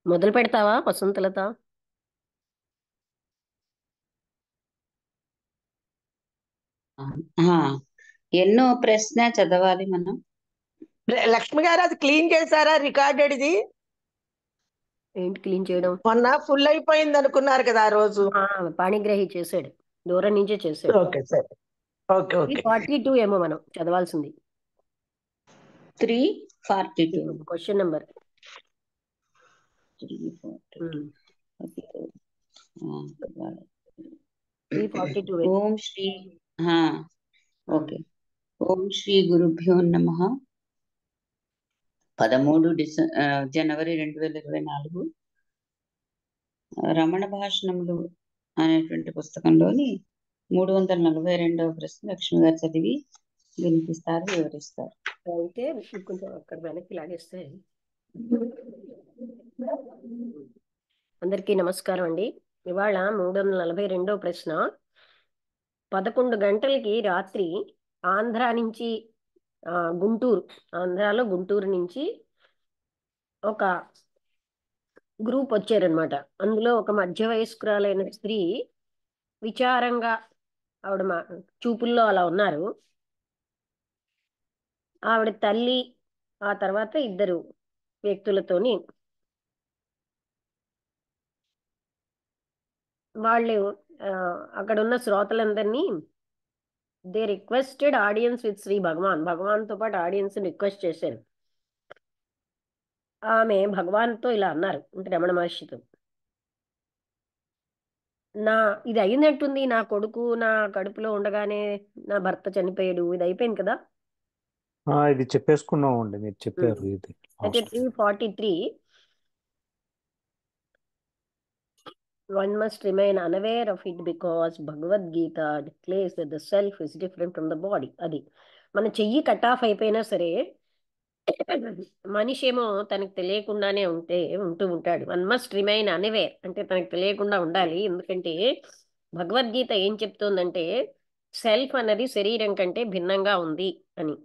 మొదలు పెడతావా వసంతలత? ఆ, ఎన్నో ప్రశ్న చదవాలి మనం. లక్ష్మి గారు, అది క్లీన్ చేశారా రికార్డెడ్ ఇది? ఏంటి క్లీన్ చేయడం? మొన్న ఫుల్ అయిపోయింది అనుకున్నారు కదా ఆ రోజు. పాణిగ్రహి చేశాడు, దూరం నుంచే చేశాడు. ఓకే సరే, ఓకే ఓకే. 342 ఏమో మనం చదవాల్సింది. 342. Question number 342. ఓం శ్రీ ఓకే. ఓం శ్రీ గురుభ్యో నమః. 13 జనవరి 2024 రమణ భాషణములు అనేటువంటి పుస్తకంలోని 342వ ప్రశ్న లక్ష్మి గారు చదివి వినిపిస్తారు, వివరిస్తారు. అయితే కొంచెం అక్కడ వెనక్కి లాగేస్తే. అందరికీ నమస్కారం అండి. ఇవాళ 342వ ప్రశ్న. 11 గంటలకి రాత్రి ఆంధ్ర నుంచి గుంటూరు, ఆంధ్రాలో గుంటూరు నుంచి ఒక గ్రూప్ వచ్చారనమాట. అందులో ఒక మధ్య వయస్కురాలైన స్త్రీ విచారంగా, ఆవిడ చూపుల్లో అలా ఉన్నారు. ఆవిడ తల్లి, ఆ తర్వాత ఇద్దరు వ్యక్తులతోని వాళ్ళు అక్కడ ఉన్న శ్రోతలందరినీ they requested audience with Shri భగవాన్తో పాటు ఆడియన్స్ రిక్వెస్ట్ చేశారు. ఆమె భగవాన్తో ఇలా అన్నారు, అంటే రమణ మహర్షితో, ఇది అయినట్టుంది, నా కొడుకు నా కడుపులో ఉండగానే నా భర్త చనిపోయాడు, ఇది అయిపోయింది కదా. ఇది చెప్పేసుకున్నాం అండి, మీరు చెప్పారు ఇది. అయితే 343 one must remain unaware of it because Bhagavad Gita declares that the self is different from the body. అది మన చెయ్యి కట్ ఆఫ్ అయిపోయినా సరే మనిషి ఏమో తనకు తెలియకుండానే ఉంటూ ఉంటాడు. వన్ మస్ట్ రిమైన్ అన్అవేర్ అంటే తనకు తెలియకుండా ఉండాలి. ఎందుకంటే భగవద్గీత ఏం చెప్తోందంటే సెల్ఫ్ అన్నది శరీరం కంటే భిన్నంగా ఉంది అని.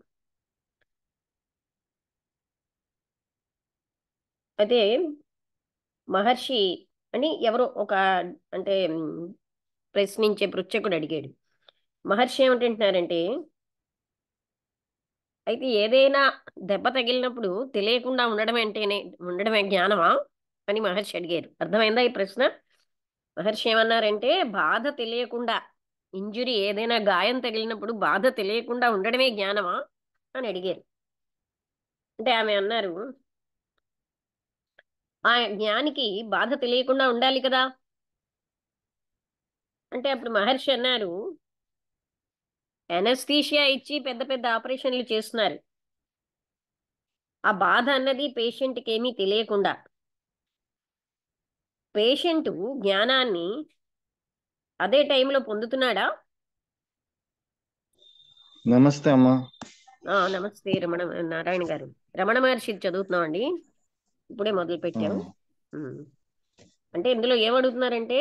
అయితే మహర్షి అని ఎవరో ఒక అంటే ప్రశ్నించే పృచ్ఛకుడు అడిగాడు. మహర్షి ఏమిటంటున్నారంటే, అయితే ఏదైనా దెబ్బ తగిలినప్పుడు తెలియకుండా ఉండడమే జ్ఞానమా అని మహర్షి అడిగారు. అర్థమైందా ఈ ప్రశ్న? మహర్షి ఏమన్నారంటే, బాధ తెలియకుండా, ఇంజురీ ఏదైనా గాయం తగిలినప్పుడు బాధ తెలియకుండా ఉండడమే జ్ఞానమా అని అడిగారు. అంటే ఆమె అన్నారు, ఆ జ్ఞానికి బాధ తెలియకుండా ఉండాలి కదా. అంటే అప్పుడు మహర్షి అన్నారు, ఎనస్థీషియా ఇచ్చి పెద్ద పెద్ద ఆపరేషన్లు చేస్తున్నారు. ఆ బాధ అన్నది పేషెంట్కి ఏమీ తెలియకుండా, పేషెంట్ జ్ఞానాన్ని అదే టైంలో పొందుతున్నాడా? నమస్తే అమ్మా. నమస్తే రమణ నారాయణ గారు. రమణ మహర్షి చదువుతున్నాం అండి, ఇప్పుడే మొదలు పెట్టాం. అంటే ఇందులో ఏమడుగుతున్నారంటే,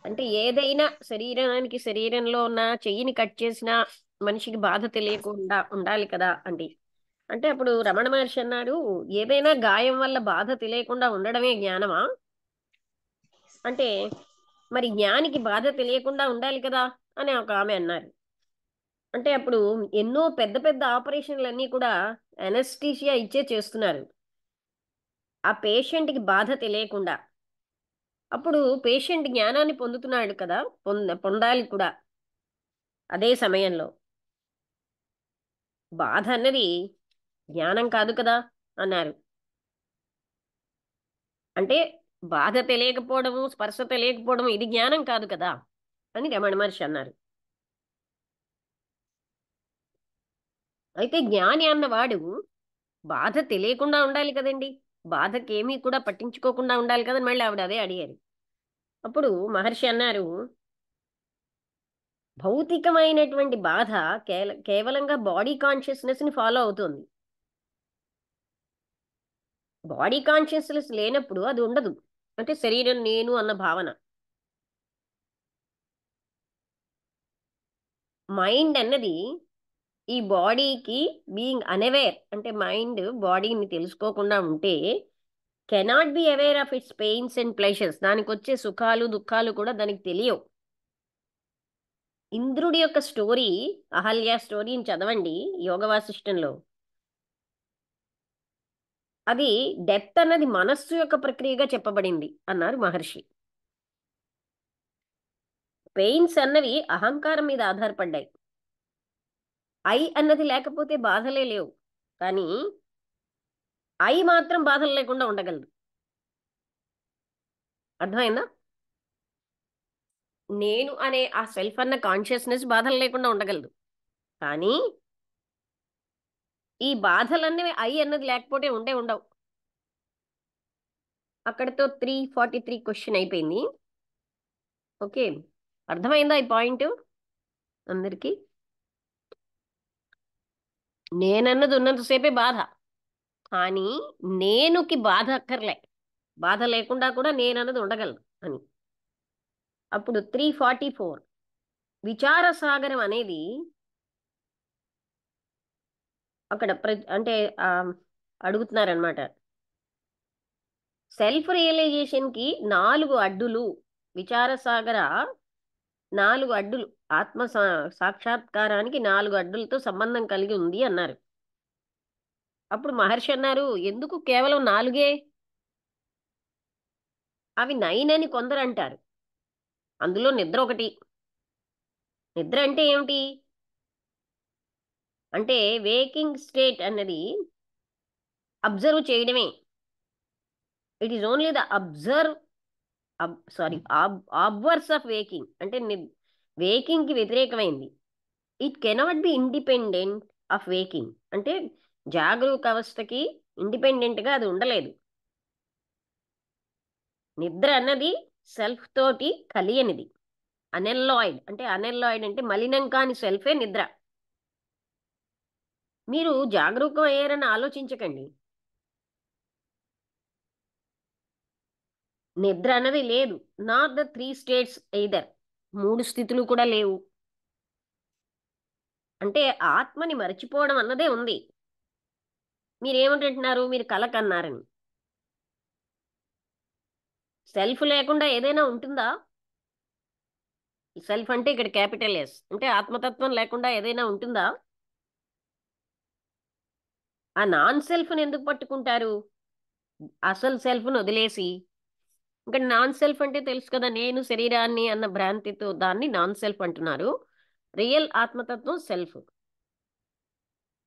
అంటే ఏదైనా శరీరంలో ఉన్న చెయ్యిని కట్ చేసినా మనిషికి బాధ తెలియకుండా ఉండాలి కదా అండి. అంటే అప్పుడు రమణ మహర్షి అన్నాడు, ఏదైనా గాయం వల్ల బాధ తెలియకుండా ఉండడమే జ్ఞానమా అంటే, మరి జ్ఞానికి బాధ తెలియకుండా ఉండాలి కదా అని ఒక ఆమె అన్నారు. అంటే అప్పుడు ఎన్నో పెద్ద పెద్ద ఆపరేషన్లన్నీ కూడా అనెస్థీషియా ఇచ్చే చేస్తున్నారు, ఆ పేషెంట్కి బాధ తెలియకుండా. అప్పుడు పేషెంట్ జ్ఞానాన్ని పొందుతున్నాడు కదా, పొందాలి కూడా. అదే సమయంలో బాధ అన్నది జ్ఞానం కాదు కదా అన్నారు. అంటే బాధ తెలియకపోవడము, స్పర్శ తెలియకపోవడము ఇది జ్ఞానం కాదు కదా అని రమణ మహర్షి అన్నారు. అయితే జ్ఞాని అన్నవాడు బాధ తెలియకుండా ఉండాలి కదండి, బాధకేమీ కూడా పట్టించుకోకుండా ఉండాలి కదని మళ్ళీ ఆవిడ అదే అడిగారు. అప్పుడు మహర్షి అన్నారు, భౌతికమైనటువంటి బాధ కేవలంగా బాడీ కాన్షియస్నెస్ని ఫాలో అవుతుంది. బాడీ కాన్షియస్నెస్ లేనప్పుడు అది ఉండదు, అంటే శరీరం నేను అన్న భావన. మైండ్ అన్నది ఈ బాడీకి బీయింగ్ అన్అవేర్, అంటే మైండ్ బాడీని తెలుసుకోకుండా ఉంటే cannot be aware of it's pains and pleasures. దానికి వచ్చే సుఖాలు దుఃఖాలు కూడా దానికి తెలియవు. ఇంద్రుడి యొక్క స్టోరీ, అహల్య స్టోరీని చదవండి యోగ వాసిష్టంలో. అది డెప్త్ అన్నది మనస్సు యొక్క ప్రక్రియగా చెప్పబడింది అన్నారు మహర్షి. పెయిన్స్ అన్నవి అహంకారం మీద ఆధారపడ్డాయి. ఐ అన్నది లేకపోతే బాధలే లేవు, కానీ ఐ మాత్రం బాధలు లేకుండా ఉండగలదు. అర్థమైందా? నేను అనే ఆ సెల్ఫ్ అన్న కాన్షియస్నెస్ బాధలు లేకుండా ఉండగలదు, కానీ ఈ బాధలన్నవి ఐ అన్నది లేకపోతే ఉండవు. అక్కడితో 343 క్వశ్చన్ అయిపోయింది. ఓకే, అర్థమైందా ఈ పాయింట్ అందరికీ? నేనన్నది ఉన్నంతసేపే బాధ, కానీ నేనుకి బాధ అక్కర్లే, బాధ లేకుండా కూడా నేనన్నది ఉండగలను అని. అప్పుడు 344 విచార సాగరం అనేది అక్కడ అంటే అడుగుతున్నారనమాట. సెల్ఫ్ రియలైజేషన్ కి 4 అడ్డులు, విచార సాగర 4 అడ్డులు, ఆత్మ సాక్షాత్కారానికి 4 అడ్డులతో సంబంధం కలిగి ఉంది అన్నారు. అప్పుడు మహర్షి అన్నారు, ఎందుకు కేవలం 4? అవి 9 అని కొందరు అంటారు. అందులో నిద్ర ఒకటి. నిద్ర అంటే ఏమిటి అంటే వేకింగ్ స్టేట్ అన్నది అబ్జర్వ్ చేయడమే. It is only the obverse of waking, అంటే వేకింగ్ కి వ్యతిరేకమైంది. It cannot be independent of waking, అంటే జాగరూక అవస్థకి ఇండిపెండెంట్ గా అది ఉండలేదు. నిద్ర అన్నది సెల్ఫ్ తోటి కలియనిది, అనెల్లాయిడ్. అంటే అనెల్లాయిడ్ అంటే మలినం కాని సెల్ఫే నిద్ర. మీరు జాగరూకం అయ్యారని ఆలోచించకండి. నిద్ర అన్నది లేదు. నాట్ ద 3 స్టేట్స్ ఎయిదర్, 3 స్థితులు కూడా లేవు. అంటే ఆత్మని మరచిపోవడం అన్నదే ఉంది. మీరేమంటున్నారు, మీరు కల కన్నారని. సెల్ఫ్ లేకుండా ఏదైనా ఉంటుందా? సెల్ఫ్ అంటే ఇక్కడ క్యాపిటల్ ఎస్, అంటే ఆత్మతత్వం లేకుండా ఏదైనా ఉంటుందా? ఆ నాన్ సెల్ఫ్ని ఎందుకు పట్టుకుంటారు? అసలు సెల్ఫ్ను వదిలేసి. ఇంకా నాన్ సెల్ఫ్ అంటే తెలుసు కదా, నేను శరీరాన్ని అన్న భ్రాంతితో దాన్ని నాన్ సెల్ఫ్ అంటున్నారు. రియల్ ఆత్మతత్వం సెల్ఫ్.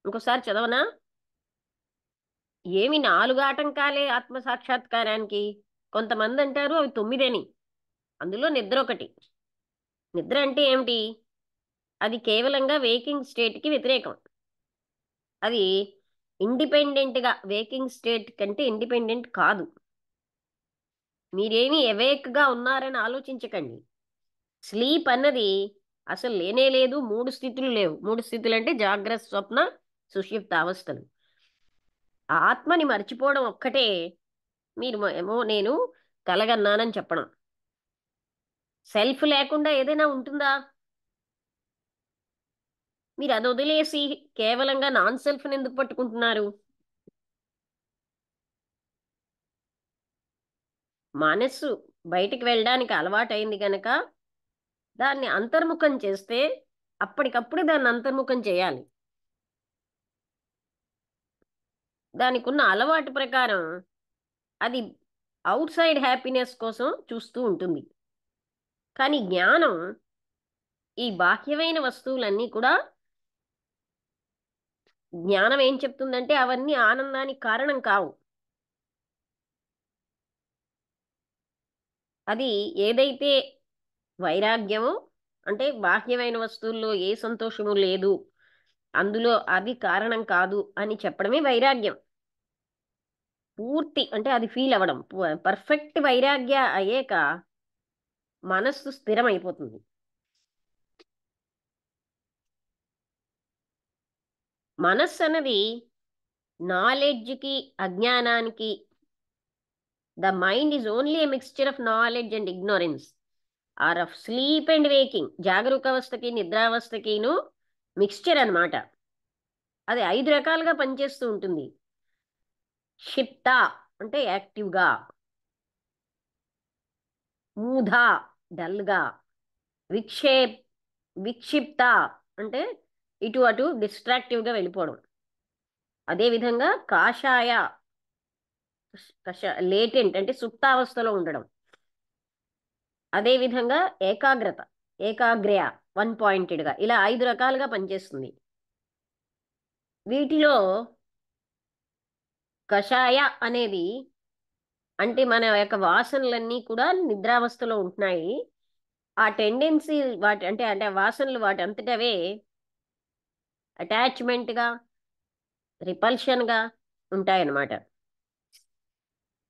ఇంకోసారి చదవనా? ఏమి 4 ఆటంకాలే ఆత్మ సాక్షాత్కారానికి? కొంతమంది అంటారు అవి 9 అని. అందులో నిద్ర ఒకటి. నిద్ర అంటే ఏమిటి? అది కేవలంగా వేకింగ్ స్టేట్కి వ్యతిరేకం. అది ఇండిపెండెంట్గా, వేకింగ్ స్టేట్ కంటే ఇండిపెండెంట్ కాదు. మీరేమి అవేక్గా ఉన్నారని ఆలోచించకండి. స్లీప్ అన్నది అసలు లేనే లేదు. 3 స్థితులు లేవు. 3 స్థితులు అంటే జాగ్రత్త, స్వప్న, సుషుప్త అవస్థలు. ఆత్మని మర్చిపోవడం ఒక్కటే మీరు ఏమో నేను కలగన్నానని చెప్పడం. సెల్ఫ్ లేకుండా ఏదైనా ఉంటుందా? మీరు అది వదిలేసి కేవలంగా నాన్ సెల్ఫ్ని ఎందుకు పట్టుకుంటున్నారు? మనస్సు బయటికి వెళ్ళడానికి అలవాటైంది కనుక దాన్ని అంతర్ముఖం చేస్తే అప్పటికప్పుడు దాన్ని అంతర్ముఖం చేయాలి. దానికి ఉన్న అలవాటు ప్రకారం అది అవుట్ సైడ్ హ్యాపీనెస్ కోసం చూస్తూ ఉంటుంది. కానీ జ్ఞానం ఈ బాహ్యమైన వస్తువులన్నీ కూడా, జ్ఞానం ఏం చెప్తుందంటే అవన్నీ ఆనందానికి కారణం కావు. అది ఏదైతే వైరాగ్యమో, అంటే బాహ్యమైన వస్తువుల్లో ఏ సంతోషము లేదు, అందులో అది కారణం కాదు అని చెప్పడమే వైరాగ్యం. పూర్తి అంటే అది ఫీల్ అవ్వడం. పర్ఫెక్ట్ వైరాగ్య అయ్యాక మనస్సు స్థిరమైపోతుంది. మనస్సు అన్నది నాలెడ్జ్కి అజ్ఞానానికి, the mind is only a mixture of knowledge and ignorance. Or of sleep and waking. జాగరూకావస్థకి నిద్రావస్థకిను మిక్స్చర్ అన్నమాట. అది 5 రకాలుగా పనిచేస్తూ ఉంటుంది. క్షిప్త అంటే యాక్టివ్గా, మూధ డల్గా, విక్షిప్త అంటే ఇటు అటు డిస్ట్రాక్టివ్గా వెళ్ళిపోవడం. అదేవిధంగా కాషాయ లేటెంట్ అంటే సుప్తావస్థలో ఉండడం. అదేవిధంగా ఏకాగ్రయ 1 పాయింటెడ్గా, ఇలా 5 రకాలుగా పనిచేస్తుంది. వీటిలో కషాయ అనేది అంటే మన యొక్క వాసనలన్నీ కూడా నిద్రావస్థలో ఉంటున్నాయి. ఆ టెండెన్సీ వాటి అంటే అంటే ఆ వాసనలు వాటి అంతటవే అటాచ్మెంట్గా, రిపల్షన్గా ఉంటాయన్నమాట.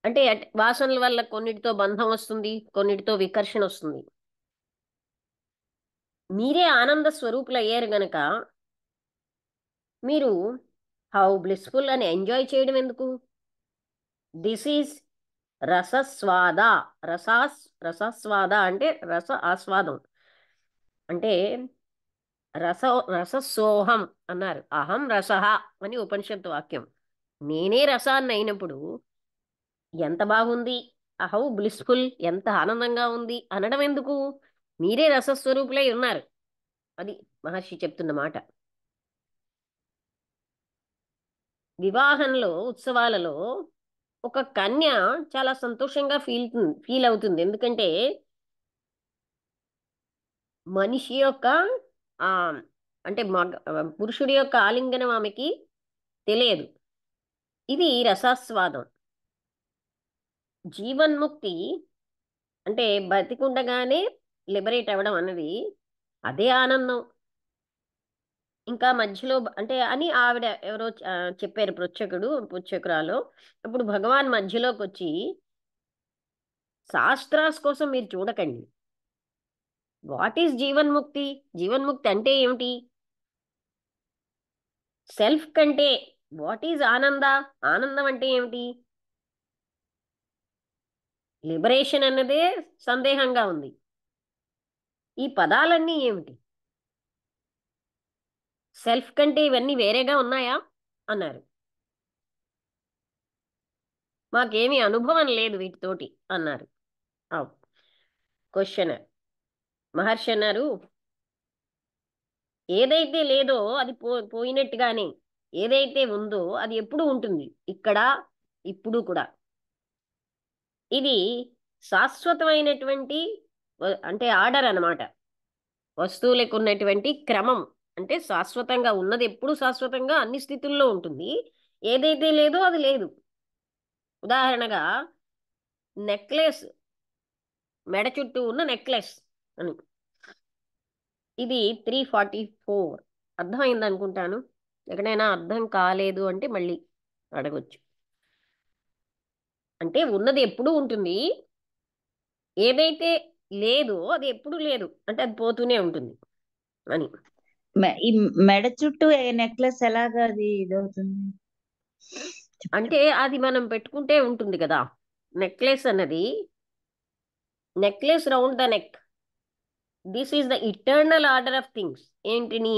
అంటే వాసనల వల్ల కొన్నిటితో బంధం వస్తుంది, కొన్నిటితో వికర్షణ వస్తుంది. మీరే ఆనంద స్వరూపులు అయ్యారు గనక మీరు హౌ బ్లిస్ఫుల్ అని ఎంజాయ్ చేయడం ఎందుకు? This is రసస్వాద. రసస్వాద అంటే రస ఆస్వాదం. అంటే రససోహం అన్నారు. అహం రసః అని ఉపనిషత్తు వాక్యం. నేనే రసాన్ని అయినప్పుడు ఎంత బాగుంది, హౌ బ్లిస్ఫుల్, ఎంత ఆనందంగా ఉంది అనడం ఎందుకు? మీరే రసస్వరూపులై ఉన్నారు. అది మహర్షి చెప్తున్న మాట. వివాహంలో ఉత్సవాలలో ఒక కన్య చాలా సంతోషంగా ఫీల్ అవుతుంది. ఎందుకంటే మనిషి యొక్క ఆ అంటే పురుషుడి యొక్క ఆలింగనం ఆమెకి తెలియదు. ఇది రసాస్వాదం. జీవన్ముక్తి అంటే బతికుండగానే లిబరేట్ అవ్వడం అన్నది అదే ఆనందం. ఇంకా మధ్యలో అంటే అని ఆవిడ ఎవరో చెప్పారు, పుచ్చకురాలు. అప్పుడు భగవాన్ మధ్యలోకి వచ్చి, శాస్త్రాస్ కోసం మీరు చూడకండి. వాట్ ఈజ్ జీవన్ముక్తి? జీవన్ముక్తి అంటే ఏమిటి? సెల్ఫ్ కంటే వాట్ ఈజ్ ఆనందం అంటే ఏమిటి? లిబరేషన్ అన్నదే సందేహంగా ఉంది. ఈ పదాలన్నీ ఏమిటి? సెల్ఫ్ కంటే ఇవన్నీ వేరేగా ఉన్నాయా అన్నారు. మాకేమీ అనుభవం లేదు వీటితోటి అన్నారు. క్వశ్చన్ మహర్షి అన్నారు, ఏదైతే లేదో అది పోయినట్టుగానే ఏదైతే ఉందో అది ఎప్పుడు ఉంటుంది, ఇక్కడ ఇప్పుడు కూడా. ఇది శాశ్వతమైనటువంటి అంటే ఆర్డర్ అన్నమాట. వస్తువులకు ఉన్నటువంటి క్రమం. అంటే శాశ్వతంగా ఉన్నది ఎప్పుడు శాశ్వతంగా అన్ని స్థితుల్లో ఉంటుంది. ఏదైతే లేదో అది లేదు. ఉదాహరణగా నెక్లెస్, మెడ చుట్టూ ఉన్న నెక్లెస్ అని. ఇది 344. అర్థమైంది అనుకుంటాను. ఎక్కడైనా అర్థం కాలేదు అంటే మళ్ళీ అడగొచ్చు. అంటే ఉన్నది ఎప్పుడూ ఉంటుంది, ఏదైతే లేదో అది ఎప్పుడూ లేదు, అంటే అది పోతూనే ఉంటుంది అని. ఈ మెడ చుట్టూ నెక్లెస్ ఎలాగా అది ఇదవుతుంది? అంటే అది మనం పెట్టుకుంటే ఉంటుంది కదా నెక్లెస్ అన్నది. Necklace round the neck. This is the eternal order of things. ఏంటిని?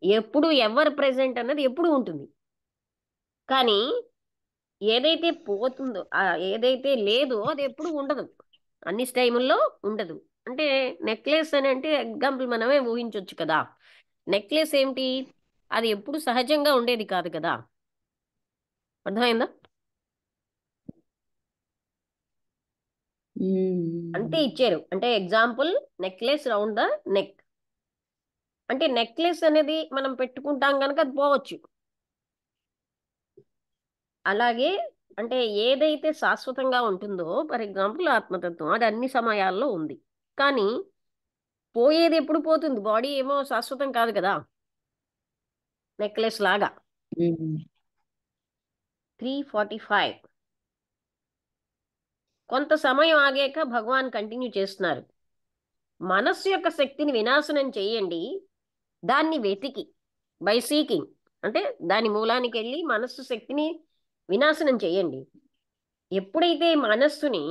ఎప్పుడు ఎవర్ ప్రెసెంట్ అన్నది ఎప్పుడు ఉంటుంది. కానీ ఏదైతే పోతుందో ఏదైతే లేదో అది ఎప్పుడు ఉండదు, అన్ని టైముల్లో ఉండదు. అంటే నెక్లెస్ అని అంటే ఎగ్జాంపుల్ మనమే ఊహించవచ్చు కదా. నెక్లెస్ ఏమిటి? అది ఎప్పుడు సహజంగా ఉండేది కాదు కదా. అర్థమైందా? అంటే ఇచ్చారు. అంటే example necklace round the neck. అంటే నెక్లెస్ అనేది మనం పెట్టుకుంటాం కనుక అది పోవచ్చు. అలాగే అంటే ఏదైతే శాశ్వతంగా ఉంటుందో, ఫర్ ఎగ్జాంపుల్ ఆత్మతత్వం, అది అన్ని సమయాల్లో ఉంది. కానీ పోయేది ఎప్పుడు పోతుంది. బాడీ ఏమో శాశ్వతం కాదు కదా నెక్లెస్ లాగా. 345. కొంత సమయం ఆగాక భగవాన్ కంటిన్యూ చేస్తున్నారు. మనస్సు యొక్క శక్తిని వినాశనం చేయండి, దాన్ని వెతికి, బై సీకింగ్. అంటే దాని మూలానికి వెళ్ళి మనస్సు శక్తిని వినాశనం చేయండి. ఎప్పుడైతే మనస్సుని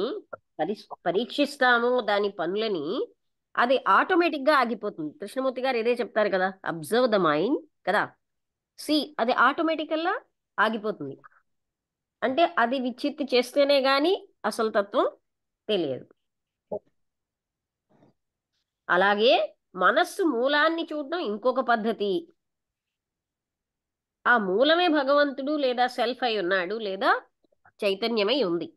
పరీక్షిస్తామో దాని పనులని, అది ఆటోమేటిక్ గా ఆగిపోతుంది. కృష్ణమూర్తి గారు ఇదే చెప్తారు కదా, అబ్జర్వ్ ద మైండ్ కదా. సి అది ఆటోమేటికల్లా ఆగిపోతుంది. అంటే అది విచ్చిత్తి చేస్తేనే గాని అసలు తత్వం తెలియదు. అలాగే మనస్సు మూలాన్ని చూడడం ఇంకొక పద్ధతి. ఆ మూలమే భగవంతుడు లేదా సెల్ఫ్ అయి ఉన్నాడు లేదా చైతన్యమై ఉంది.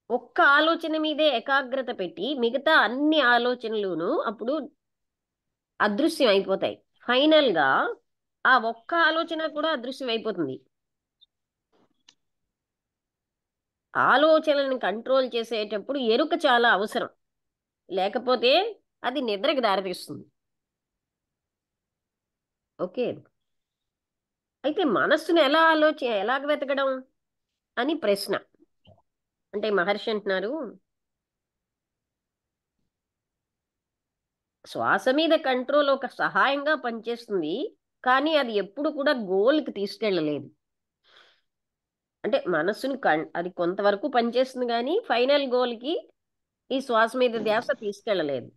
ఒక్క ఆలోచన మీదే ఏకాగ్రత పెట్టి మిగతా అన్ని ఆలోచనలును అప్పుడు అదృశ్యం అయిపోతాయి. ఫైనల్ గా ఆ ఒక్క ఆలోచన కూడా అదృశ్యం అయిపోతుంది. ఆలోచనలను కంట్రోల్ చేసేటప్పుడు ఎరుక చాలా అవసరం, లేకపోతే అది నిద్రకు దారితీస్తుంది. ఓకే, అయితే మనస్సును ఎలాగ వెతకడం అని ప్రశ్న. అంటే మహర్షి అంటున్నారు, శ్వాస మీద కంట్రోల్ ఒక సహాయంగా పనిచేస్తుంది, కానీ అది ఎప్పుడు కూడా గోల్కి తీసుకెళ్ళలేదు. అంటే మనస్సుని అది కొంతవరకు పనిచేస్తుంది, కానీ ఫైనల్ గోల్కి ఈ శ్వాస మీద ధ్యాస తీసుకెళ్ళలేదు.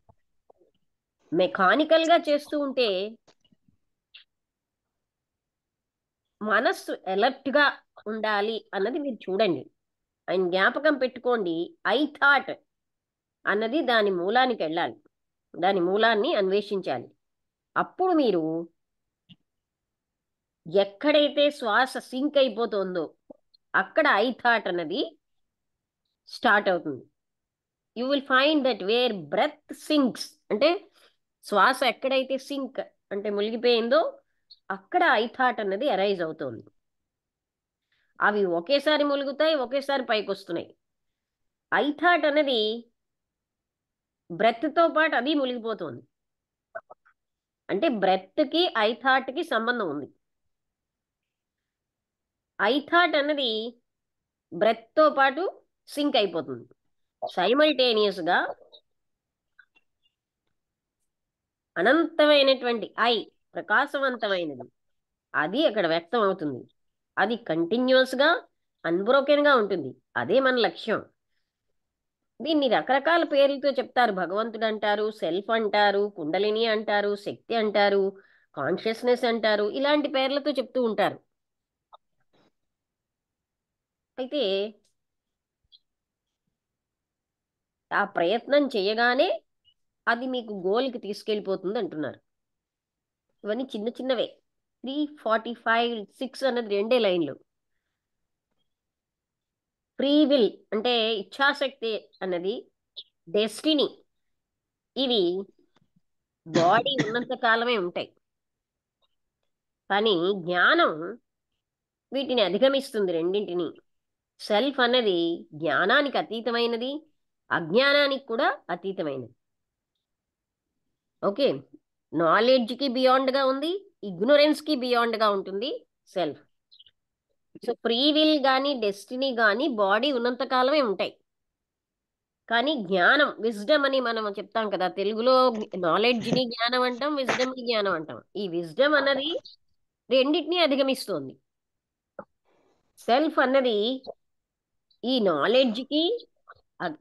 మెకానికల్ గా చేస్తూ ఉంటే మనస్సు అలర్ట్ గా ఉండాలి అన్నది మీరు చూడండి. ఆయన జ్ఞాపకం పెట్టుకోండి, ఐ థాట్ అన్నది దాని మూలానికి వెళ్ళాలి, దాని మూలాన్ని అన్వేషించాలి. అప్పుడు మీరు ఎక్కడైతే శ్వాస సింక్ అయిపోతుందో అక్కడ ఐ థాట్ అన్నది స్టార్ట్ అవుతుంది. You will find that where breath syncs, అంటే శ్వాస ఎక్కడైతే సింక్ అంటే మునిగిపోయిందో అక్కడ ఐ థాట్ అన్నది అరైజ్ అవుతుంది. అవి ఒకేసారి ములుగుతాయి, ఒకేసారి పైకి వస్తున్నాయి. ఐ థాట్ అనేది బ్రెత్ తో పాటు అది మునిగిపోతుంది. అంటే బ్రెత్ కి ఐ థాట్ కి సంబంధం ఉంది. ఐ థాట్ అన్నది బ్రెత్ తో పాటు సింక్ అయిపోతుంది. సైమల్టేనియస్ గా అనంతమైనటువంటి ఐ, ప్రకాశవంతమైనది, అది అక్కడ వ్యక్తం అవుతుంది. అది కంటిన్యూస్ గా అన్బ్రోకెన్ గా ఉంటుంది. అదే మన లక్ష్యం. దీన్ని రకరకాల పేర్లతో చెప్తారు. భగవంతుడు అంటారు, సెల్ఫ్ అంటారు, కుండలిని అంటారు, శక్తి అంటారు, కాన్షియస్నెస్ అంటారు, ఇలాంటి పేర్లతో చెప్తూ ఉంటారు. అయితే ఆ ప్రయత్నం చేయగానే అది మీకు గోల్కి తీసుకెళ్ళిపోతుంది అంటున్నారు. ఇవన్నీ చిన్న చిన్నవే. 3:45, 6 అన్నది 2 లైన్లు. ఫ్రీ విల్ అంటే ఇచ్ఛాశక్తి అన్నది డెస్టినీ. ఇవి బాడీ ఉన్నంత కాలమే ఉంటాయి, కానీ జ్ఞానం వీటిని అధిగమిస్తుంది, రెండింటిని. సెల్ఫ్ అన్నది జ్ఞానానికి అతీతమైనది, అజ్ఞానానికి కూడా అతీతమైనది. ఓకే, నాలెడ్జ్కి బియాండ్గా ఉంది, ఇగ్నోరెన్స్కి బియాండ్గా ఉంటుంది సెల్ఫ్. సో ఫ్రీ విల్ కానీ డెస్టినీ కానీ బాడీ ఉన్నంత కాలమే ఉంటాయి, కానీ జ్ఞానం, విజ్డమ్ అని మనం చెప్తాం కదా తెలుగులో. నాలెడ్జ్ని జ్ఞానం అంటాం, విజ్డమ్ని జ్ఞానం అంటాం. ఈ విజ్డమ్ అన్నది రెండింటినీ అధిగమిస్తోంది. సెల్ఫ్ అన్నది ఈ నాలెడ్జ్కి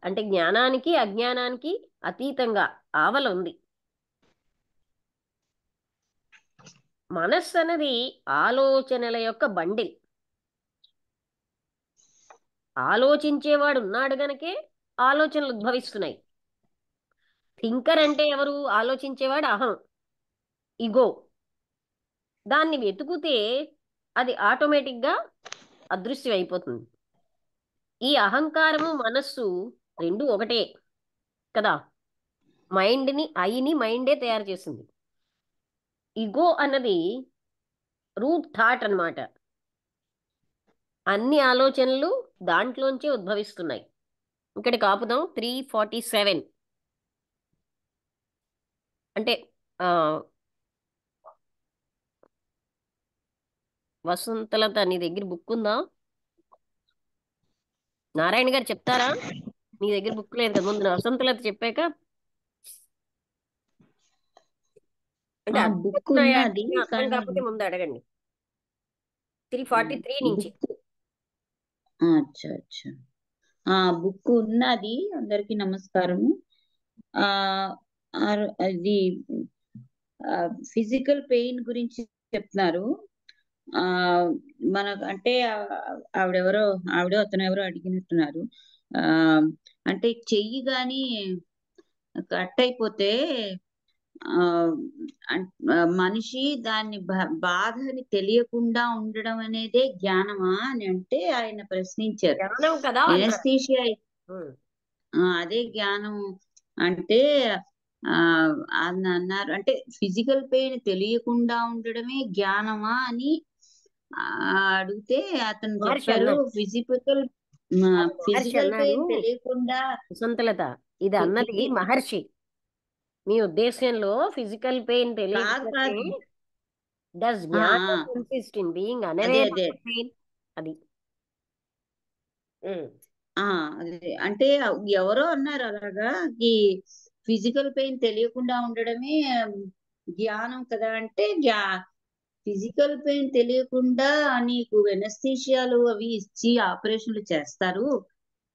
అంటే జ్ఞానానికి అజ్ఞానానికి అతీతంగా ఆవల ఉంది. మనస్సు అన్నది ఆలోచనల యొక్క బండిల్. ఆలోచించేవాడు ఉన్నాడు గనకే ఆలోచనలు ఉద్భవిస్తున్నాయి. థింకర్ అంటే ఎవరు? ఆలోచించేవాడు అహం, ఇగో. దాన్ని వెతుకుతే అది ఆటోమేటిక్గా అదృశ్యం అయిపోతుంది. ఈ అహంకారము మనస్సు రెండు ఒకటే కదా. ఐని మైండే తయారు చేసింది. ఇగో అన్నది రూట్ థాట్ అన్నమాట. అన్ని ఆలోచనలు దాంట్లోంచే ఉద్భవిస్తున్నాయి. ఇక్కడ కాపుదాం 3:47. అంటే వసంతలత నీ దగ్గర బుక్ ఉందా? నారాయణ గారు చెప్తారా? నీ దగ్గర బుక్ లేదు కదా. ముందు వసంతలత చెప్పాక, అంటే బుక్ అర్థమవుతున్నాయా? ఉన్నది ఏం అర్థం కానీ కాకపోతే ముందు అడగండి. 3:43 నుంచి. అచ్చా అచ్చా. బుక్ ఉన్నది. అందరికీ నమస్కారము. ఆ అది ఫిజికల్ పెయిన్ గురించి చెప్తున్నారు. ఆ అంటే ఆవిడ అతను ఎవరో అడిగినట్టున్నారు. ఆ అంటే చెయ్యి గాని కట్ అయిపోతే ఆ మనిషి దాన్ని బాధని తెలియకుండా ఉండడం అనేదే జ్ఞానమా అని అంటే ఆయన ప్రశ్నించారు. జ్ఞానం కదా అన్నారు. ఎనస్థీషియా అదే జ్ఞానం అంటే అన్నారు. అంటే ఫిజికల్ పెయిన్ తెలియకుండా ఉండడమే జ్ఞానమా అని అడిగితే అతను మహర్షి చెప్పారు, అన్నాడు. మహర్షి ఫిజికల్ అన్నాడు. పెయిన్ తెలియకుండా. వసంతలత, ఇది అన్నది మహర్షి. మీ ఉద్దేశంలో ఫిజికల్ పెయిన్ కాదు తెలియకపోతే కాదు డస్ ఆ, జ్ఞానం ఆ, కన్సిస్ట్ ఇన్ బీయింగ్ అదే అనవేర్ అదే ఆఫ్ పెయిన్? అది అదే అంటే ఎవరో అన్నారు అలాగా, ఈ ఫిజికల్ పెయిన్ తెలియకుండా ఉండడమే జ్ఞానం కదా అంటే, ఫిజికల్ పెయిన్ తెలియకుండా నీకు ఎనస్థీషియాలు అవి ఇచ్చి ఆపరేషన్లు చేస్తారు.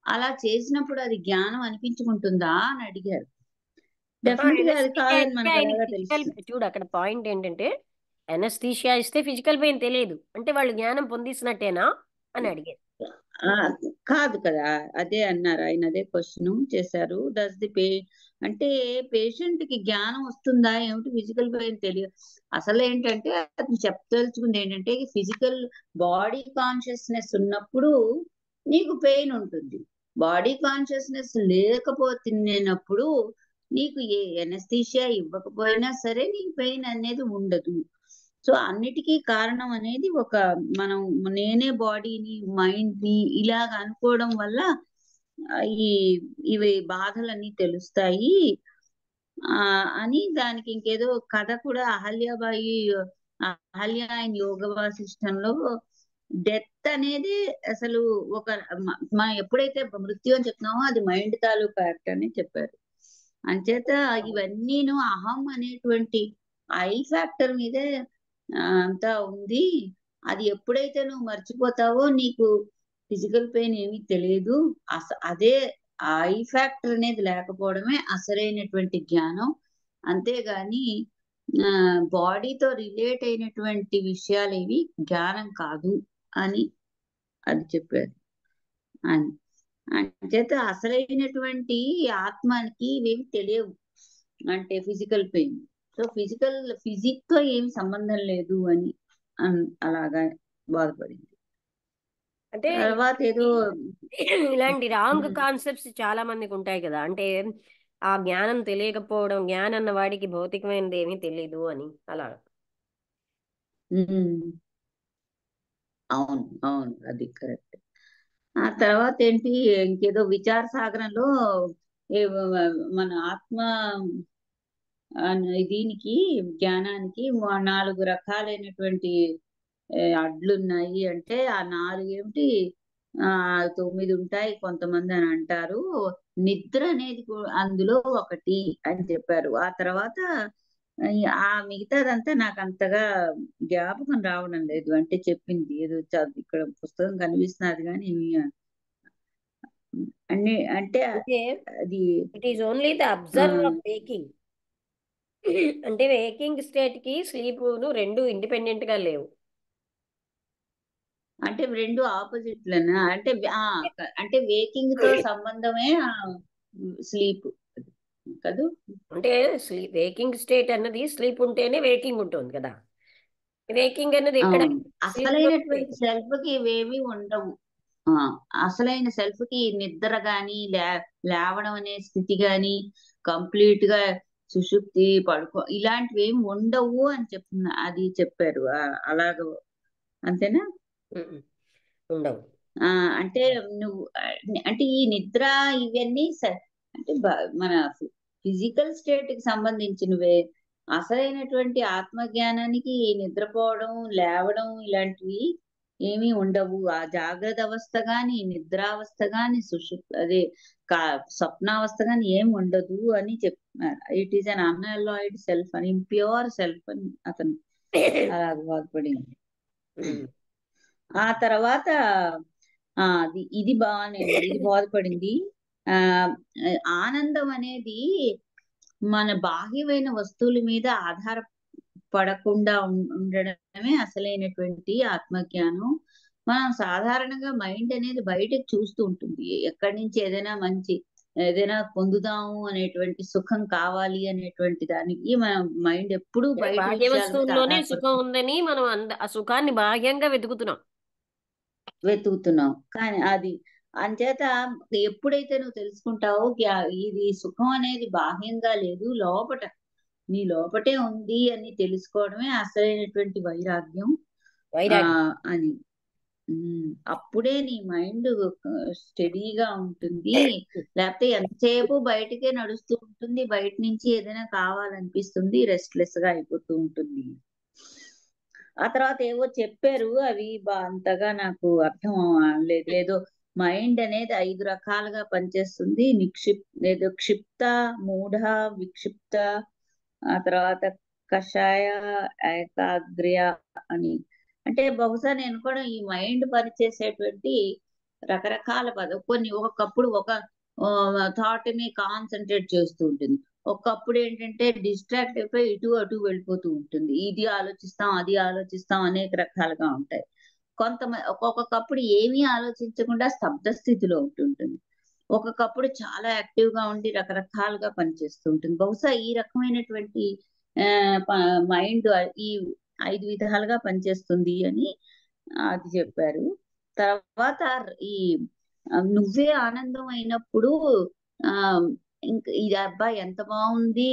అలా చేసినప్పుడు అది జ్ఞానం అనిపించుకుంటుందా అని అడిగారు. డెఫినెట్ గా అది ఎనస్థీషియా కాదని ఇస్తే మనకు ఆయనకి అలాగా ఫిజికల్ తెలుస్తుంది. చూడు, అక్కడ పాయింట్ ఏంటంటే ఎనస్థీషియా ఇస్తే ఫిజికల్ పెయిన్ తెలియదు అంటే వాళ్ళు జ్ఞానం పొందిస్తున్నట్టేనా అని అడిగారు. ఆ, కాదు కదా, అదే అన్నారు ఆయన, అదే క్వశ్చన్ చేశారు. డస్ ది అంటే పేషెంట్ కి జ్ఞానం వస్తుందా ఏమిటి, ఫిజికల్ పెయిన్ తెలియదు. అసలు ఏంటంటే అది చెప్పదలుచుకుంది ఏంటంటే, ఫిజికల్ బాడీ కాన్షియస్నెస్ ఉన్నప్పుడు నీకు పెయిన్ ఉంటుంది. బాడీ కాన్షియస్నెస్ లేకపోతున్నప్పుడు నీకు ఏ ఎనస్థీషియా ఇవ్వకపోయినా సరే నీకు పెయిన్ అనేది ఉండదు. సో అన్నిటికీ కారణం అనేది మనం నేనే బాడీని మైండ్ ని ఇలాగ అనుకోవడం వల్ల ఆ, ఈ ఇవి బాధలన్నీ తెలుస్తాయి అని దానికి ఇంకేదో కథ కూడా అహల్య అండ్ యోగ వాసిష్టంలో డెత్ అనేది అసలు ఒక మనం ఎప్పుడైతే మృత్యు అని చెప్తున్నామో అది మైండ్ తాలూకా యాక్ట్ అని చెప్పారు. అంచేత ఇవన్నీను అహం అనేటువంటి ఐ ఫ్యాక్టర్ మీదే అంతా ఉంది. అది ఎప్పుడైతే నువ్వు మర్చిపోతావో నీకు ఫిజికల్ పెయిన్ ఏమీ తెలియదు. అదే ఐ ఫ్యాక్టర్ అనేది లేకపోవడమే అసలైనటువంటి జ్ఞానం. అంతేగాని బాడీతో రిలేట్ అయినటువంటి విషయాలు ఏవి జ్ఞానం కాదు అని అది చెప్పారు. అని అంచేత అసలైనటువంటి ఆత్మానికి ఇవేమి తెలియవు, అంటే ఫిజికల్ పెయిన్. సో ఫిజిక్ తో ఏమి సంబంధం లేదు అని అలాగా బాధపడింది. అంటే తర్వాత ఏదో ఇలాంటి రాంగ్ కాన్సెప్ట్స్ చాలా మందికి ఉంటాయి కదా. అంటే ఆ జ్ఞానం తెలియకపోవడం, జ్ఞానం అన్న వాడికి భౌతికమైనది ఏమీ తెలియదు అని అలా. అవును అవును, అది కరెక్ట్. ఆ తర్వాత ఏంటి, ఇంకేదో విచార సాగరంలో మన ఆత్మ దీనికి జ్ఞానానికి 4 రకాలైనటువంటి అడ్లున్నాయి అంటే, ఆ 4 ఏమిటి, 9 ఉంటాయి కొంతమంది అని అంటారు. నిద్ర అనేది అందులో ఒకటి అని చెప్పారు. ఆ తర్వాత ఆ మిగతాదంతా నాకు అంతగా జ్ఞాపకం రావడం లేదు. అంటే చెప్పింది ఏదో ఇక్కడ పుస్తకం కనిపిస్తున్నది కానీ అన్ని అంటే అంటే అది it is only the observe of waking. అంటే వేకింగ్ స్టేట్ కి స్లీప్ రెండు ఇండిపెండెంట్ గా లేవు. అంటే రెండు ఆపోజిట్లనా అంటే అంటే వేకింగ్ తో సంబంధమే స్లీప్ కదూ. అంటే వేకింగ్ స్టేట్ అన్నది స్లీప్ ఉంటేనే వేకింగ్ ఉంటుంది కదా. వేకింగ్ అన్నది ఎక్కడ అవును, స్లీప్ లో అసలైనటువంటి లేదు. సెల్ఫ్ కి ఇవేవి ఉండవు. అసలైన సెల్ఫ్ కి నిద్ర గాని లేవడం అనే స్థితి గాని కంప్లీట్ గా సుషుప్తి పడుకో ఇలాంటివి ఏమి ఉండవు అని అది చెప్పారు. అలాగ అంతేనా. ఉమ్. ఉండవు. అంటే నువ్వు అంటే ఈ నిద్ర ఇవన్నీ అంటే మన ఫిజికల్ స్టేట్ కి సంబంధించినవే. అసలైనటువంటి ఆత్మజ్ఞానానికి నిద్రపోవడం లేవడం ఇలాంటివి ఏమీ ఉండవు. ఆ జాగ్రత్త అవస్థ గాని నిద్రావస్థ గాని అదే స్వప్నావస్థ గాని ఏమి ఉండదు అని చెప్తున్నారు. ఇట్ ఈస్ అన్ అన్అలాయిడ్ సెల్ఫ్ అని, ఇంప్యూర్ సెల్ఫ్ అని అతను అలా బాధపడింది. ఉమ్. ఆ తర్వాత ఇది బాగానే ఉంది, ఇది బోధపడింది. ఆ ఆనందం అనేది మన బాహ్యమైన వస్తువుల మీద ఆధారపడకుండా ఉండడమే అసలైనటువంటి ఆత్మజ్ఞానం. మనం సాధారణంగా మైండ్ అనేది బయటకు చూస్తూ ఉంటుంది, ఎక్కడి నుంచి ఏదైనా పొందుదాము అనేటువంటి సుఖం కావాలి అనేటువంటి దానికి మన మైండ్ ఎప్పుడూ బయట బాహ్య విషయాల మీద వస్తువుల్లోనే సుఖం ఆధారపడుతుంది, ఉందని మనం ఆ సుఖాన్ని బాహ్యంగా వెతుకుతున్నాం. కానీ అది అంచేత ఎప్పుడైతే నువ్వు తెలుసుకుంటావో ఇది సుఖం అనేది బాహ్యంగా లేదు, నీ లోపటే ఉంది అని తెలుసుకోవడమే అసలైనటువంటి వైరాగ్యం. వైరాగ్యం. అని అప్పుడే నీ మైండ్ స్టడీగా ఉంటుంది. లేకపోతే ఎంతసేపు బయటకే నడుస్తూ ఉంటుంది, బయట నుంచి ఏదైనా కావాలనిపిస్తుంది, రెస్ట్లెస్ గా అయిపోతూ ఉంటుంది. ఆ తర్వాత ఏవో చెప్పారు, అవి అంతగా నాకు అర్థం లేదు. ఏదో మైండ్ అనేది 5 రకాలుగా పనిచేస్తుంది, ఏదో క్షిప్త, మూఢ, విక్షిప్త, ఆ తర్వాత కషాయ, ఏకాగ్ర్య అని. అంటే బహుశా నేను కూడా ఈ మైండ్ పనిచేసేటువంటి రకరకాల కొన్ని ఒకప్పుడు ఒక థాట్ ని కాన్సన్ట్రేట్ చేస్తూ ఉంటుంది, ఒకప్పుడు ఏంటంటే డిస్ట్రాక్ట్ అయిపోయి ఇటు అటు వెళ్ళిపోతూ ఉంటుంది, ఇది ఆలోచిస్తాం అది ఆలోచిస్తాం, అనేక రకాలుగా ఉంటాయి. ఒక్కొక్కప్పుడు ఏమీ ఆలోచించకుండా స్తబ్ద స్థితిలో ఉంటుంటుంది, ఒక్కొక్కప్పుడు చాలా యాక్టివ్ గా ఉండి రకరకాలుగా పనిచేస్తూ ఉంటుంది. బహుశా ఈ రకమైనటువంటి మైండ్ ఈ 5 విధాలుగా పనిచేస్తుంది అని అది చెప్పారు. తర్వాత ఈ నువ్వే ఆనందం అయినప్పుడు ఆ ఇంకా ఇది అబ్బాయి ఎంత బాగుంది,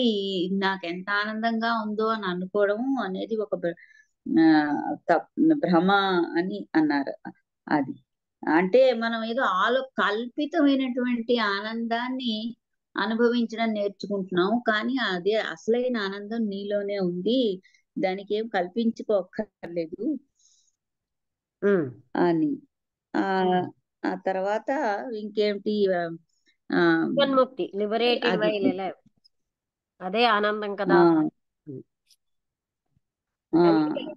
నాకు ఎంత ఆనందంగా ఉందో అని అనుకోవడం అనేది ఒక భ్రమ అని అన్నారు. అది అంటే మనం ఏదో కల్పితమైనటువంటి ఆనందాన్ని అనుభవించడం నేర్చుకుంటున్నాం, కానీ అదే అసలైన ఆనందం నీలోనే ఉంది, దానికి ఏం కల్పించుకోక్కర్లేదు అని. ఆ తర్వాత ఇంకేమిటి, ఉన్ముక్తి, లిబరేటెడ్ అది వైల్ అలైవ్, అదే ఆనందం కదా.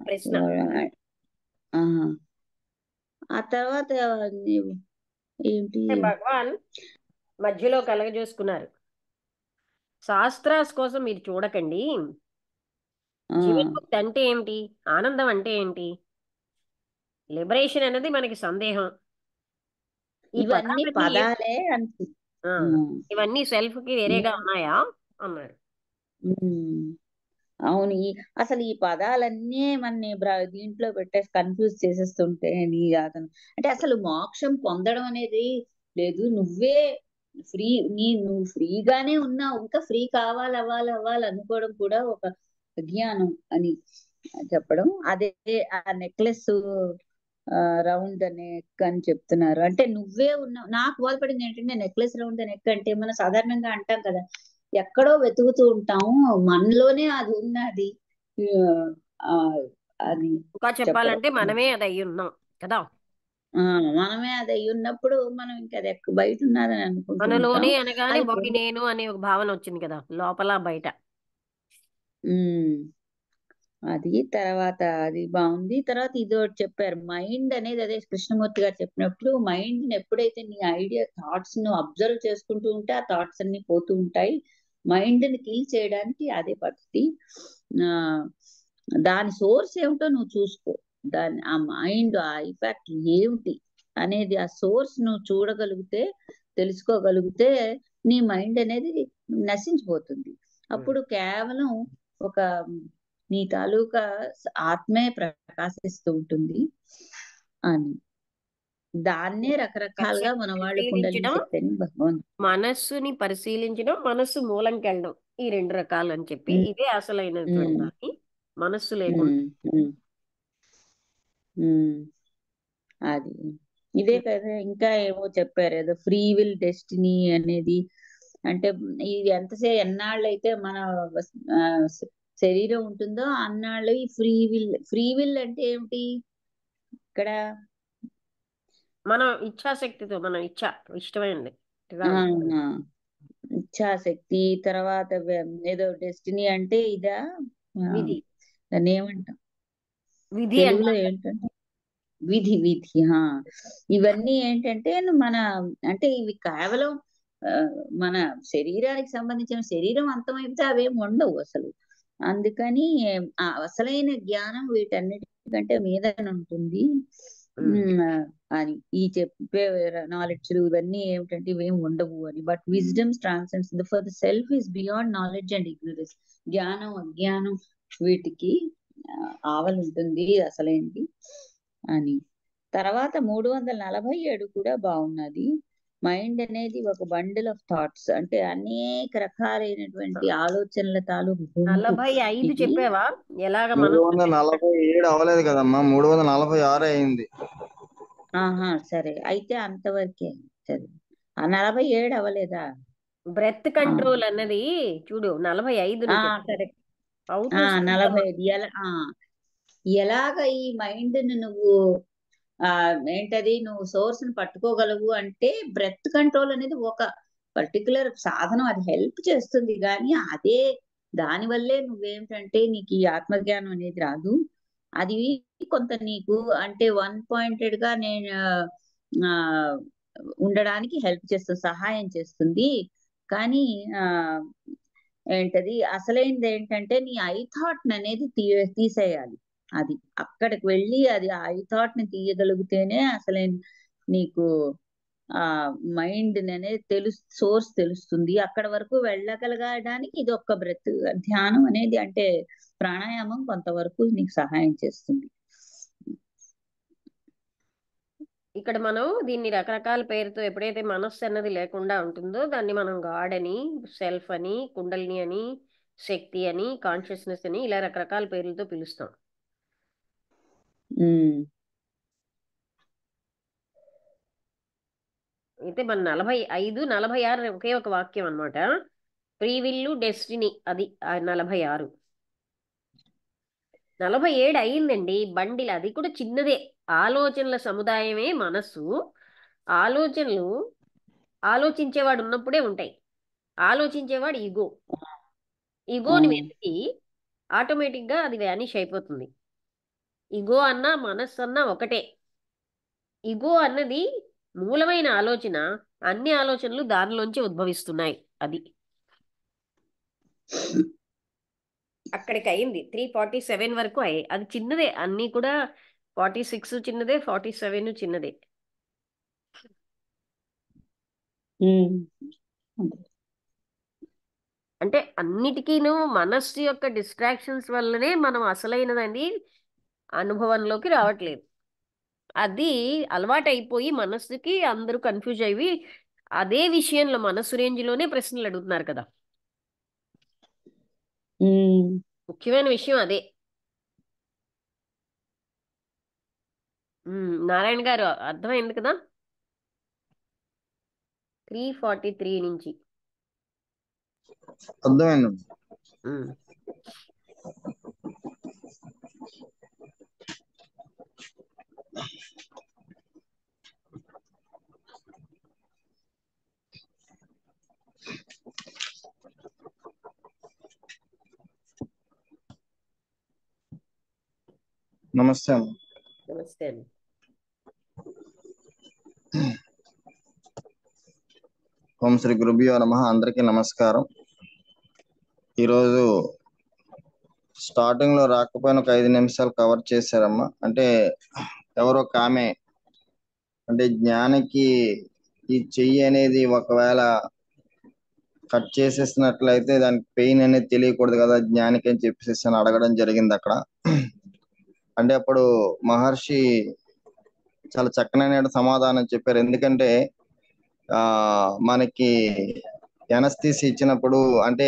ప్రశ్న. ఆ తర్వాత ఏంటి, భగవాన్ మధ్యలో కలగజేసుకున్నారు, శాస్త్రాస్ కోసం మీరు చూడకండి, జీవన్ముక్తి అంటే ఏమిటి, ఆనందం అంటే ఏంటి, లిబరేషన్ అనేది మనకి సందేహం. ఈ ఇవన్నీ పదాలన్నీ పదాలే ఇవన్నీ సెల్ఫ్ కి వేరేగా ఉన్నాయా అన్నారు. అవును, అసలు ఈ పదాలన్నీ దీంట్లో పెట్టేసి కన్ఫ్యూజ్ చేసేస్తుంటే అతను అంటే అసలు మోక్షం పొందడం అనేది లేదు, నువ్వు ఫ్రీగానే ఉన్నావు, ఇంకా ఫ్రీ అవ్వాలి అనుకోవడం కూడా ఒక జ్ఞానం అని చెప్పడం. అదే ఆ నెక్లెస్ రౌండ్ ద నెక్ అని చెప్తున్నారు, అంటే నువ్వే ఉన్నావు. నాకు బోధపడింది ఏంటంటే నెక్లెస్ రౌండ్ ద నెక్ అంటే మనం సాధారణంగా అంటాం కదా, ఎక్కడో వెతుకుతూ ఉంటాము, మనలోనే అది ఉన్నది అని ఇంకా చెప్పడం. చెప్పాలంటే మనమే అది అయ్యి ఉన్నాం కదా, మనమే అది అయ్యి ఉన్నప్పుడు మనం ఇంకా అది బయట ఉన్నదని అనుకుంటూ ఉంటాం. మనలోనే అనగానే అది బాడీ నేను అనే ఒక భావన వచ్చింది కదా, లోపల బయట. అది తర్వాత అది బాగుంది. తర్వాత ఇది ఒకటి చెప్పారు, మైండ్ అనేది, అదే కృష్ణమూర్తి గారు చెప్పినప్పుడు మైండ్ ని ఎప్పుడైతే నీ థాట్స్ ను అబ్జర్వ్ చేసుకుంటూ ఉంటే ఆ థాట్స్ అన్ని పోతూ ఉంటాయి, మైండ్ ని కిల్ చేయడానికి అదే పద్ధతి. దాని సోర్స్ ఏమిటో నువ్వు చూసుకో, ఆ మైండ్ ఆ ఇఫెక్ట్ ఏమిటి అనేది ఆ సోర్స్ నువ్వు చూడగలిగితే, తెలుసుకోగలిగితే నీ మైండ్ అనేది నశించిపోతుంది. అప్పుడు కేవలం ఒక నీ తాలూకా ఆత్మే ప్రకాశిస్తూ ఉంటుంది అని. దాన్నే రకరకాలుగా మన వాళ్ళు కుండలిని శక్తి అని మనస్సుని పరిశీలించడం, మనస్సు మూలంకి వెళ్ళడం, ఈ 2 రకాలు అని చెప్పి ఇదే అసలైనటువంటి దాన్ని, మనస్సు లేకుండా. అది ఇదే కదా. ఇంకా ఏమో చెప్పారు, ఏదో ఫ్రీ విల్ డెస్టినీ అనేది, అంటే ఇది ఎన్నాళ్ళు అయితే మన శరీరం ఉంటుందో అన్నాళ్ళు ఈ ఫ్రీ విల్ అంటే ఏమిటి ఇక్కడ, మనం ఇచ్ఛాశక్తితో, మనం ఇష్టమైంది ఇచ్ఛాశక్తి. తర్వాత ఏదో డెస్టినీ అంటే ఇదా, విధి, దాన్ని ఏమంటాం విధి తెలుగులో అంటారు. ఏంటంటే విధి విధి ఇవన్నీ ఏంటంటే మన అంటే ఇవి కేవలం ఆ, మన శరీరానికి సంబంధించిన శరీరం అంతమైతే అవేం ఉండవు అసలు. అందుకని అసలైన జ్ఞానం వీటన్నిటికంటే మీద ఉంటుంది. ఉమ్, అని ఈ చెప్పే నాలెడ్జ్లు ఇవన్నీ ఏమిటంటే ఇవేం ఉండవు అని. But wisdom transcends for the self is beyond knowledge and ignorance. జ్ఞానం అజ్ఞానం వీటికి ఆవలి ఉంటుంది అసలేంటి అని. తర్వాత 347 కూడా బాగున్నది. మైండ్ అనేది ఒక బండిల్ ఆఫ్ థాట్స్, అంటే అనేక రకాలైనటువంటి ఆలోచనల తాలూకు గుంపు 45 ఇది. చెప్పావా? ఎలాగ మనసు 347 అవ్వలేదు కదమ్మా, 346 అయింది. సరే అయితే అంతవరకే చదువు. 47 అవ్వలేదా? బ్రెత్ కంట్రోల్ అన్నది చూడు 45 నువ్వు చెప్పావు. Correct. How to stop the 45 ఎలాగ ఈ మైండ్ ని నువ్వు ఏంటది నువ్వు సోర్స్ ని పట్టుకోగలవు అంటే బ్రెత్ కంట్రోల్ అనేది ఒక పర్టికులర్ సాధనం, అది హెల్ప్ చేస్తుంది. కానీ అదే దానివల్లే నువ్వేమిటంటే నీకు ఈ ఆత్మజ్ఞానం అనేది రాదు. అది కొంత నీకు అంటే పాయింటెడ్ గా నేను ఉండడానికి హెల్ప్ చేస్తుంది, సహాయం చేస్తుంది. కానీ ఏంటది అసలైనది ఏంటంటే నీ ఐ థాట్ అనేది తీసేయాలి. అది అక్కడికి వెళ్ళి అది ఐ థాట్ ని తీయగలిగితేనే అసలైన నీకు మైండ్ అనేది సోర్స్ తెలుస్తుంది. అక్కడ వరకు వెళ్ళగలగడానికి ఇది ఒక్క బ్రెత్ ధ్యానం అనేది అంటే ప్రాణాయామం కొంతవరకు నీకు సహాయం చేస్తుంది. ఇక్కడ మనం దీన్ని రకరకాల పేరుతో ఎప్పుడైతే మనస్సు అన్నది లేకుండా ఉంటుందో దాన్ని మనం గాడ్ అని, సెల్ఫ్ అని, కుండలిని అని, శక్తి అని, కాన్షియస్నెస్ అని ఇలా రకరకాల పేర్లతో పిలుస్తాం. అయితే మన 45, 46 ఒకే ఒక వాక్యం అన్నమాట. ఫ్రీ విల్లు డెస్టినీ అది 46. 47 అయిందండి బండిల్, అది కూడా చిన్నదే. ఆలోచనల సముదాయమే మనస్సు. ఆలోచనలు ఆలోచించేవాడు ఉన్నప్పుడే ఉంటాయి. ఆలోచించేవాడు ఈగోని వెతికి ఆటోమేటిక్ గా అది వ్యానిష్ అయిపోతుంది. ఈగో అన్నా మనస్సు అన్నా ఒకటే. ఈగో అన్నది మూలమైన ఆలోచన, అన్ని ఆలోచనలు దానిలోంచి ఉద్భవిస్తున్నాయి. అది అక్కడికి అయింది 347 వరకు అయ్యాయి. అది చిన్నదే, అన్ని కూడా 46 చిన్నదే, 47 చిన్నదే. అంటే అన్నిటికీను మనస్సు యొక్క డిస్ట్రాక్షన్స్ వల్లనే మనం అసలైనదని అనుభవంలోకి రావట్లేదు. అది అలవాటు అయిపోయి మనస్సుకి అందరూ కన్ఫ్యూజ్ అయ్యి అదే విషయంలో మనస్సు రేంజ్లోనే ప్రశ్నలు అడుగుతున్నారు కదా. ముఖ్యమైన విషయం అదే. నారాయణ గారు అర్థమైంది కదా? 343 నుంచి అర్థమైంది. నమస్తే అమ్మ. నమస్తే అండి. ఓం శ్రీ గురుభ్యో నమః. అందరికీ నమస్కారం. ఈరోజు స్టార్టింగ్ లో రాకపోయిన ఒక 5 నిమిషాలు కవర్ చేశారమ్మా. అంటే ఎవరో ఆమె అంటే జ్ఞానికి ఈ చెయ్యి అనేది ఒకవేళ కట్ చేసేసినట్లయితే దానికి పెయిన్ అనేది తెలియకూడదు కదా జ్ఞానికి అని చెప్పేసి అని అడగడం జరిగింది అక్కడ. అంటే అప్పుడు మహర్షి చాలా చక్కనైన సమాధానం చెప్పారు. ఎందుకంటే మనకి ఎనస్థీసి ఇచ్చినప్పుడు అంటే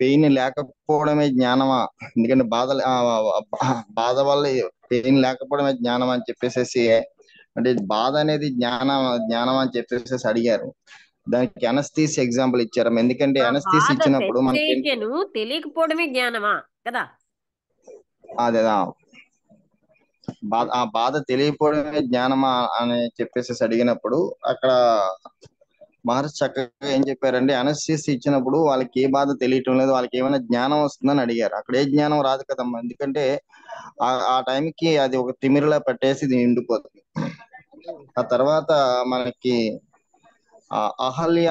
పెయిన్ లేకపోవడమే జ్ఞానమా, ఎందుకంటే బాధ వల్ల పెయిన్ లేకపోవడమే జ్ఞానం అని చెప్పేసి, అంటే బాధ అనేది జ్ఞానం అని చెప్పేసి అడిగారు. దానికి ఎనస్థీసి ఎగ్జాంపుల్ ఇచ్చారు. ఎందుకంటే ఎనస్థీసి ఇచ్చినప్పుడు మనకి తెలియకపోవడమే జ్ఞానమా కదా, అదే బాధ తెలియకపోవడమే జ్ఞానమా అని చెప్పేసి అడిగినప్పుడు అక్కడ మహర్షి చక్కగా ఏం చెప్పారంటే అనస్థీసి ఇచ్చినప్పుడు వాళ్ళకి ఏ బాధ తెలియటం లేదు, వాళ్ళకి ఏమైనా జ్ఞానం వస్తుందని అడిగారు. అక్కడ ఏ జ్ఞానం రాదు కదమ్మా, ఎందుకంటే ఆ టైంకి అది ఒక తిమిరిలా పట్టేసి ఇది నిండిపోతుంది. ఆ తర్వాత మనకి అహల్య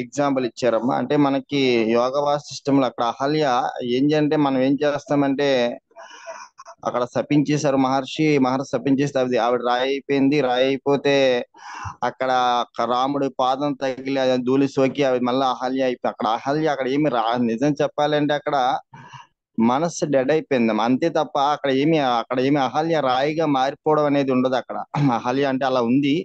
ఎగ్జాంపుల్ ఇచ్చారమ్మా. అంటే మనకి యోగ వాసిష్టంలో అక్కడ అహల్య ఏంటంటే మనం ఏం చేస్తామంటే అక్కడ శపించేశారు మహర్షి శపించేస్తే ఆవిడ రాయి అయిపోయింది. రాయి అయిపోతే అక్కడ రాముడి పాదం తగిలి ధూళి సోకి అవి మళ్ళీ అహల్య అయిపోయి అక్కడ ఏమి నిజం చెప్పాలంటే అక్కడ మనస్సు డెడ్ అయిపోయింది అంతే తప్ప అక్కడ ఏమి అహల్య రాయిగా మారిపోవడం అనేది ఉండదు. అక్కడ అహల్య అంటే అలా ఉంది,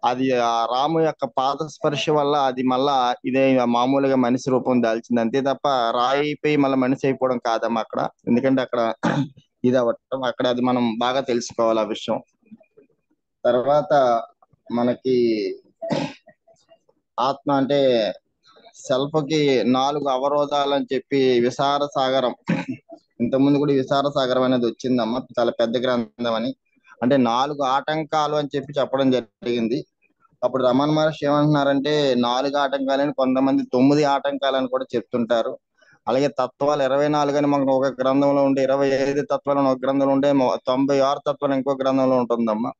అది ఆ రాము యొక్క పాద స్పర్శ వల్ల అది మళ్ళా ఇదే మామూలుగా మనిషి రూపం దాల్చింది అంతే తప్ప రాయి అయిపోయి మళ్ళీ మనిషి అయిపోవడం కాదమ్మా అక్కడ. ఎందుకంటే అక్కడ ఇది అవ్వటం అక్కడ అది మనం బాగా తెలుసుకోవాలి ఆ విషయం. తర్వాత మనకి ఆత్మ అంటే సెల్ఫ్ కి 4 అవరోధాలు అని చెప్పి విసార సాగరం, ఇంతకుముందు కూడా విసార సాగరం అనేది వచ్చిందమ్మా, చాలా పెద్ద గ్రంథం అని. అంటే 4 ఆటంకాలు అని చెప్పి చెప్పడం జరిగింది. అప్పుడు రమణ మహర్షి ఏమంటున్నారంటే 4 ఆటంకాలని, కొంతమంది 9 ఆటంకాలని కూడా చెప్తుంటారు. అలాగే తత్వాలు 24 అని మనకు ఒక గ్రంథంలో ఉండే, 25 తత్వాలను ఒక గ్రంథంలో ఉండే, 96 తత్వాలు ఇంకో గ్రంథంలో ఉంటుందమ్మా.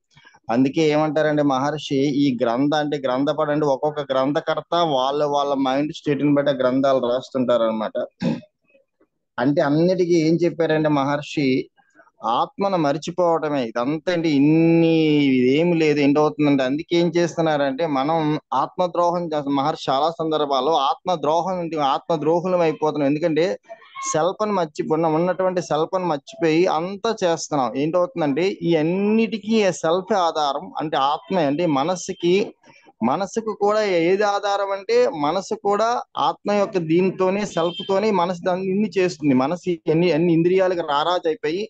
అందుకే ఏమంటారంటే మహర్షి ఈ గ్రంథపడ అంటే ఒక్కొక్క గ్రంథకర్త వాళ్ళ మైండ్ స్టేట్ ని బట్టి గ్రంథాలు రాస్తుంటారు అనమాట. అంటే అన్నిటికీ ఏం చెప్పారంటే మహర్షి ఆత్మను మర్చిపోవటమే ఇదంతా. అంటే ఏమి లేదు ఏంటవుతుందంటే అందుకే ఏం చేస్తున్నారంటే మనం ఆత్మద్రోహం చేస్తాం. మహర్షి చాలా సందర్భాల్లో ఆత్మద్రోహులం అయిపోతున్నాం. ఎందుకంటే ఉన్నటువంటి సెల్ఫ్ని మర్చిపోయి అంతా చేస్తున్నాం. ఏంటవుతుందంటే ఈ అన్నిటికీ సెల్ఫ్ ఆధారం. అంటే ఆత్మ అంటే మనసుకు కూడా ఏది ఆధారం అంటే మనసు కూడా ఆత్మ యొక్క దీంతోనే సెల్ఫ్ తోనే మనసు దాన్ని ఇన్ని చేస్తుంది. మనసు అన్ని ఇంద్రియాలకు రారాజు అయిపోయి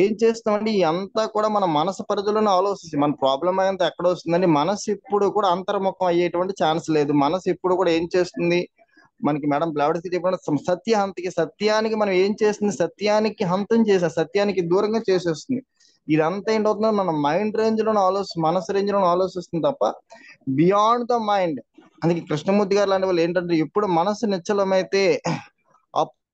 ఏం చేస్తామంటే అంతా కూడా మన మనసు పరిధిలోనే ఆలోచిస్తుంది. మన ప్రాబ్లం అంతా ఎక్కడ వస్తుందండి, మనసు ఇప్పుడు కూడా అంతర్ముఖం అయ్యేటువంటి ఛాన్స్ లేదు. మనసు ఇప్పుడు కూడా ఏం చేస్తుంది, మనకి మేడం బ్లవడ్స్ చెప్పిన సత్యానికి మనం ఏం చేస్తుంది, సత్యానికి హంతం సత్యానికి దూరంగా చేసేస్తుంది. ఇదంతా ఏంటవుతుందో మన మైండ్ రేంజ్ లోనే మనసు రేంజ్ లోనే ఆలోచిస్తుంది తప్ప బియాండ్ ద మైండ్. అందుకే కృష్ణమూర్తి గారు లాంటి వాళ్ళు ఏంటంటే ఎప్పుడు మనసు నిశ్చలమైతే